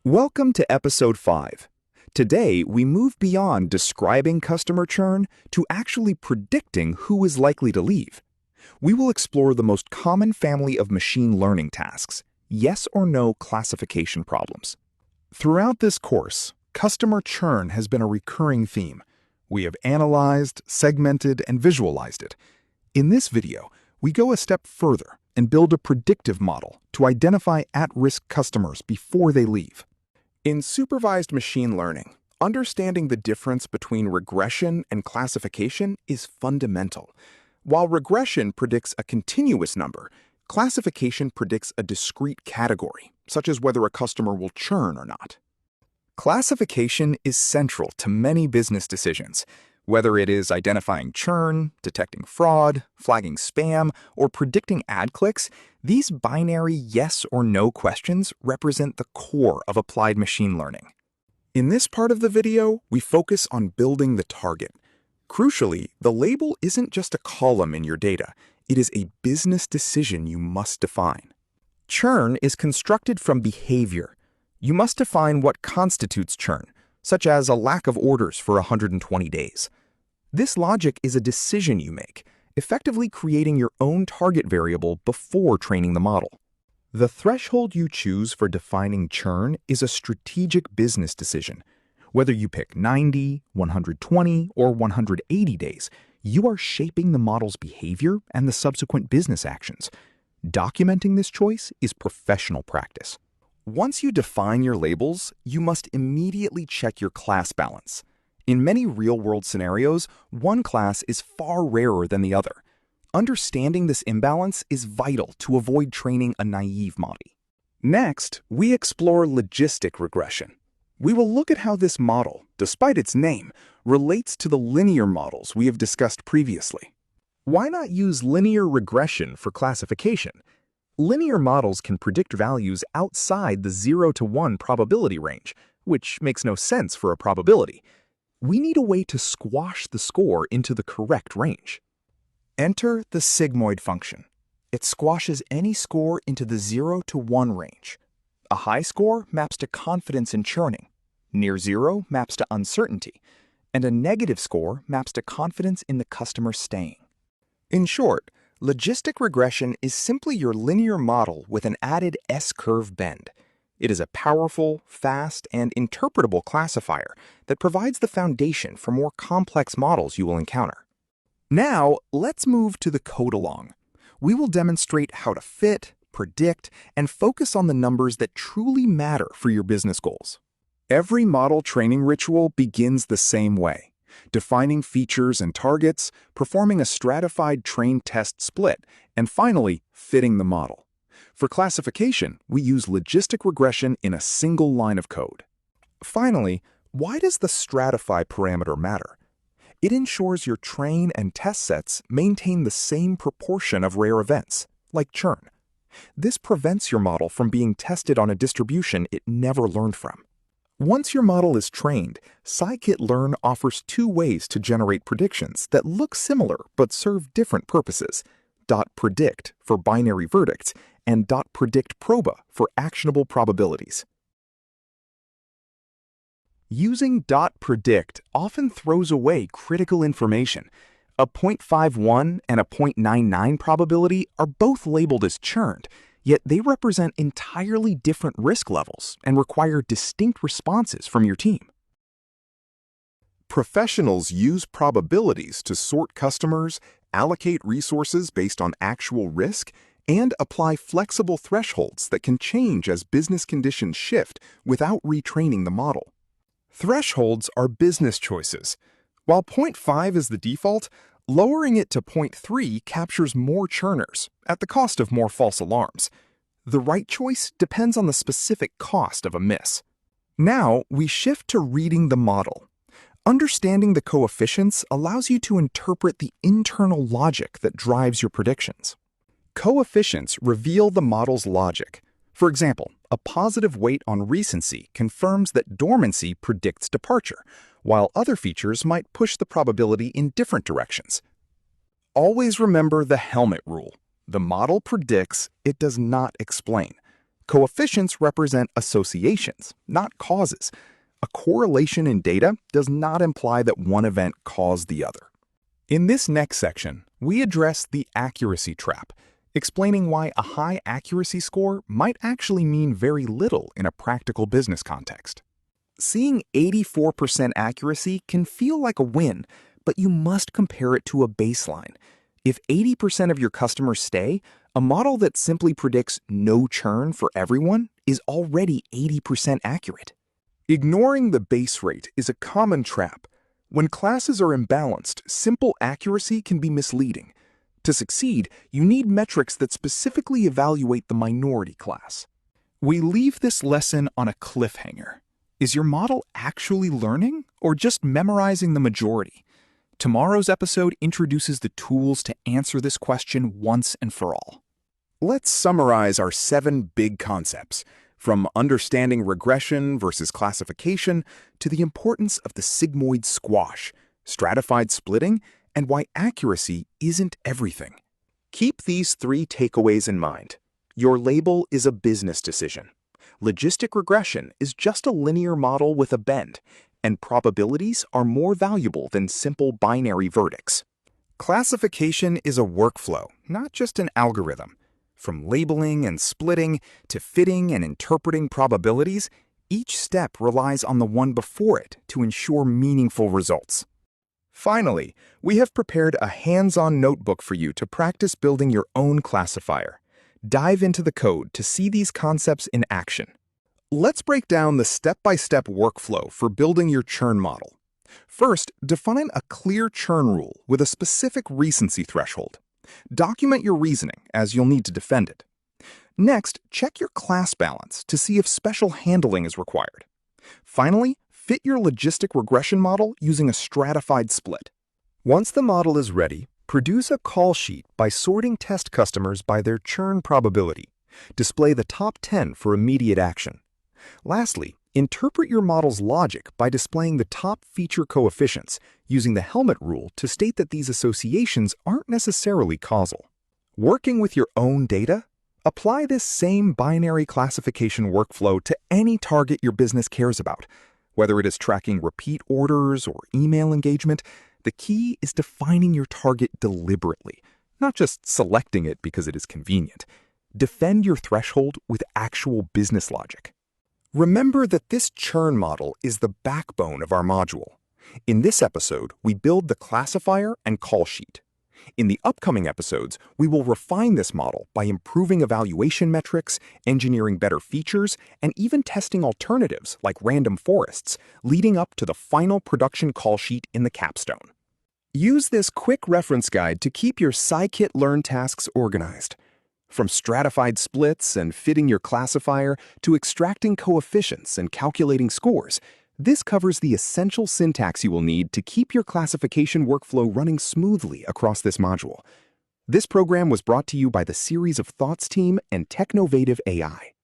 Welcome to Episode 5. Today, we move beyond describing customer churn to actually predicting who is likely to leave. We will explore the most common family of machine learning tasks, yes or no classification problems. Throughout this course, customer churn has been a recurring theme. We have analyzed, segmented, and visualized it. In this video, we go a step further and build a predictive model to identify at-risk customers before they leave. In supervised machine learning, understanding the difference between regression and classification is fundamental. While regression predicts a continuous number, classification predicts a discrete category, such as whether a customer will churn or not. Classification is central to many business decisions. Whether it is identifying churn, detecting fraud, flagging spam, or predicting ad clicks, these binary yes or no questions represent the core of applied machine learning. In this part of the video, we focus on building the target. Crucially, the label isn't just a column in your data. It is a business decision you must define. Churn is constructed from behavior. You must define what constitutes churn, such as a lack of orders for 120 days. This logic is a decision you make, effectively creating your own target variable before training the model. The threshold you choose for defining churn is a strategic business decision. Whether you pick 90, 120, or 180 days, you are shaping the model's behavior and the subsequent business actions. Documenting this choice is professional practice. Once you define your labels, you must immediately check your class balance. In many real-world scenarios, one class is far rarer than the other. Understanding this imbalance is vital to avoid training a naive model. Next, we explore logistic regression. We will look at how this model, despite its name, relates to the linear models we have discussed previously. Why not use linear regression for classification? Linear models can predict values outside the 0 to 1 probability range, which makes no sense for a probability. We need a way to squash the score into the correct range. Enter the Sigmoid function. It squashes any score into the 0 to 1 range. A high score maps to confidence in churning, near 0 maps to uncertainty, and a negative score maps to confidence in the customer staying. In short, logistic regression is simply your linear model with an added S-curve bend. It is a powerful, fast, and interpretable classifier that provides the foundation for more complex models you will encounter. Now, let's move to the code along. We will demonstrate how to fit, predict, and focus on the numbers that truly matter for your business goals. Every model training ritual begins the same way: defining features and targets, performing a stratified train-test split, and finally, fitting the model. For classification, we use logistic regression in a single line of code. Finally, why does the stratify parameter matter? It ensures your train and test sets maintain the same proportion of rare events, like churn. This prevents your model from being tested on a distribution it never learned from. Once your model is trained, scikit-learn offers two ways to generate predictions that look similar but serve different purposes: .predict for binary verdicts and .predictproba for actionable probabilities. Using .predict often throws away critical information. A 0.51 and a 0.99 probability are both labeled as churned, yet they represent entirely different risk levels and require distinct responses from your team. Professionals use probabilities to sort customers, allocate resources based on actual risk, and apply flexible thresholds that can change as business conditions shift without retraining the model. Thresholds are business choices. While 0.5 is the default, lowering it to 0.3 captures more churners at the cost of more false alarms. The right choice depends on the specific cost of a miss. Now, we shift to reading the model. Understanding the coefficients allows you to interpret the internal logic that drives your predictions. Coefficients reveal the model's logic. For example, a positive weight on recency confirms that dormancy predicts departure, while other features might push the probability in different directions. Always remember the helmet rule. The model predicts, it does not explain. Coefficients represent associations, not causes. A correlation in data does not imply that one event caused the other. In this next section, we address the accuracy trap, explaining why a high accuracy score might actually mean very little in a practical business context. Seeing 84% accuracy can feel like a win, but you must compare it to a baseline. If 80% of your customers stay, a model that simply predicts no churn for everyone is already 80% accurate. Ignoring the base rate is a common trap. When classes are imbalanced, simple accuracy can be misleading. To succeed, you need metrics that specifically evaluate the minority class. We leave this lesson on a cliffhanger. Is your model actually learning or just memorizing the majority? Tomorrow's episode introduces the tools to answer this question once and for all. Let's summarize our 7 big concepts, from understanding regression versus classification to the importance of the sigmoid squash, stratified splitting, and why accuracy isn't everything. Keep these 3 takeaways in mind. Your label is a business decision. Logistic regression is just a linear model with a bend, and probabilities are more valuable than simple binary verdicts. Classification is a workflow, not just an algorithm. From labeling and splitting to fitting and interpreting probabilities, each step relies on the one before it to ensure meaningful results. Finally, we have prepared a hands-on notebook for you to practice building your own classifier. Dive into the code to see these concepts in action. Let's break down the step-by-step workflow for building your churn model. First, define a clear churn rule with a specific recency threshold. Document your reasoning, as you'll need to defend it. Next, check your class balance to see if special handling is required. Finally, fit your logistic regression model using a stratified split. Once the model is ready, produce a call sheet by sorting test customers by their churn probability. Display the top 10 for immediate action. Lastly, interpret your model's logic by displaying the top feature coefficients, using the helmet rule to state that these associations aren't necessarily causal. Working with your own data? Apply this same binary classification workflow to any target your business cares about. Whether it is tracking repeat orders or email engagement, the key is defining your target deliberately, not just selecting it because it is convenient. Defend your threshold with actual business logic. Remember that this churn model is the backbone of our module. In this episode, we build the classifier and call sheet. In the upcoming episodes, we will refine this model by improving evaluation metrics, engineering better features, and even testing alternatives like random forests, leading up to the final production call sheet in the capstone. Use this quick reference guide to keep your scikit learn tasks organized. From stratified splits and fitting your classifier to extracting coefficients and calculating scores, this covers the essential syntax you will need to keep your classification workflow running smoothly across this module. This program was brought to you by the Series of Thoughts team and Technovative AI.